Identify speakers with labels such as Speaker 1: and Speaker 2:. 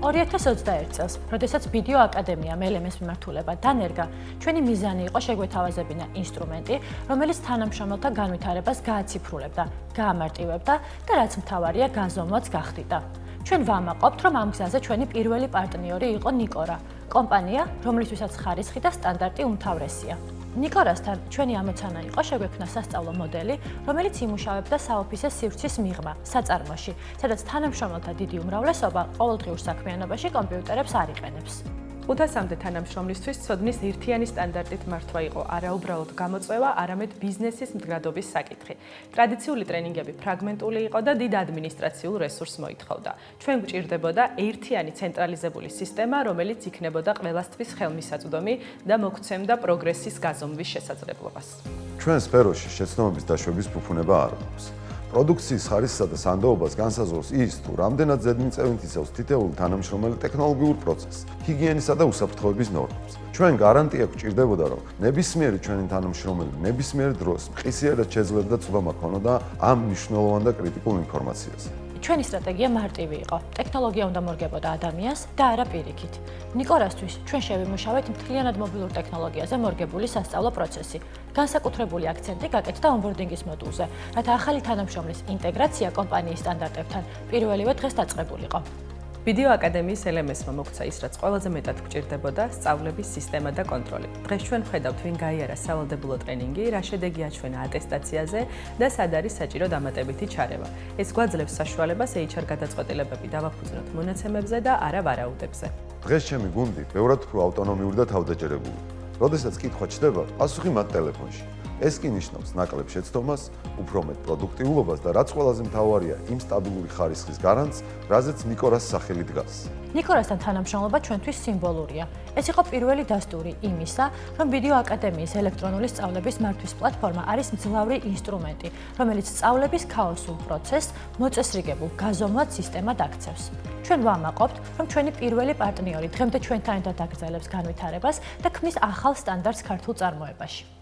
Speaker 1: 2021 წელს, როდესაც ვიდეო აკადემიამ ელემეს მიმართულება დანერგა, ჩვენი მიზანი იყო შეგვეთავაზებინა ინსტრუმენტი, რომელიც თანამშრომელთა განვითარებას გააციფრულებდა, გაამარტივებდა და რაც მთავარია, გაზომვაც გახდიდა. ჩვენ ვამაყობთ, რომ ამ გზაზე ჩვენი პირველი პარტნიორი იყო ნიკორა, კომპანია, რომლისთვისაც ხარისხი და სტანდარტი უმთავრესია. ნიკორასთან ჩვენი ამოცანა იყო შეგვექმნა სასწავლო მოდელი, რომელიც იმუშავებდა საოფისე სივრცის მიღმა, საწარმოში, სადაც თანამშრომელთა დიდი უმრავლესობა ყოველდღიურ საქმიანობაში კომპიუტერებს არ იყენებს.
Speaker 2: 500-მდე თანამშრომლისთვის ცოდნის ერთიანი სტანდარტით მართვა იყო არაუბრალოდ გამოწვევა, არამედ ბიზნესის მდგრადობის საკითხი. ტრადიციული ტრენინგები ფრაგმენტული იყო და დიდ ადმინისტრაციულ რესურსს მოითხოვდა. ჩვენ გვჭირდებოდა ერთიანი ცენტრალიზებული სისტემა, რომელიც იქნებოდა ყველასთვის ხელმისაწვდომი და მოგვცემდა პროგრესის გაზომვის შესაძლებლობას.
Speaker 3: ჩვენ სფეროში შეცდომების დაშვების ფუფუნება არ გვაქვს. პროდუქციის ხარისხსა და სანდოობას განსაზღვრავს ის, თუ რამდენად ზედმიწევნით იცავს თითოეული თანამშრომელი ტექნოლოგიურ პროცესს, ჰიგიენისა და უსაფრთხოების ნორმებს. ჩვენ გარანტია გვჭირდებოდა, რომ ნებისმიერი ჩვენი თანამშრომელი ნებისმიერ დროს მყისიერად შეძლებდა ცვლილება ქონოდა ამ მნიშვნელოვან და კრიტიკულ ინფორმაციაზე.
Speaker 1: ჩვენი სტრატეგია მარტივი იყო. ტექნოლოგია უნდა მორგებოდა ადამიანს და არა პირიქით. ნიკორასთვის ჩვენ შევიმუშავეთ მთლიანად მობილურ ტექნოლოგიაზე მორგებული სასწავლო პროცესი. განსაკუთრებული აქცენტი გაკეთდა ონბორდინგის მოდულზე, რათა ახალი თანამშრომლის ინტეგრაცია კომპანიის სტანდარტებთან პირველივე დღეს დაწყებულიყო.
Speaker 2: ვიდეო აკადემიის ელემესმა მოგცა ის, რაც ყველაზე მეტად გვჭირდებოდა, სწავლების სისტემა და კონტროლი. დღეს ჩვენ ვხედავთ, ვინ გაიარა სავალდებულო ტრენინგი, რა შედეგი აჩვენა ატესტაციაზე და სად არის საჭირო დამატებითი ჩარევა. ეს გვაძლევს საშუალებას HR გადაწყვეტილებები დავაფუძნოთ მონაცემებზე და არა ვარაუდებზე.
Speaker 3: დღეს ჩემი გუნდი ბევრად უფრო ავტონომიური და თავდაჯერებული. როდესაც კითხვა ჩდება, პასუხი მათ ტელეფონში. ეს კი ნიშნავს ნაკლებ შეცდომას, უფრო მეტ პროდუქტიულობას და რაც ყველაზე მთავარია, იმ სტაბილური ხარისხის გარანტს, რაზეც ნიკორას სახელი დგას.
Speaker 1: ნიკორასთან თანამშრომლობა ჩვენთვის სიმბოლურია. ეს იყო პირველი დასტური იმისა, რომ ვიდეო აკადემიის ელექტრონული სწავლების მართვის პლატფორმა არის მძლავრი ინსტრუმენტი, რომელიც სწავლების ქაოსურ პროცესს მოწესრიგებულ გაზომვად სისტემად აქცევს. ჩვენ ვამაყობთ, რომ ჩვენი პირველი პარტნიორი დღემდე ჩვენთან ერთად აგრძელებს განვითარებას და ქმნის ახალ სტანდარტს ქართულ წარმოებაში.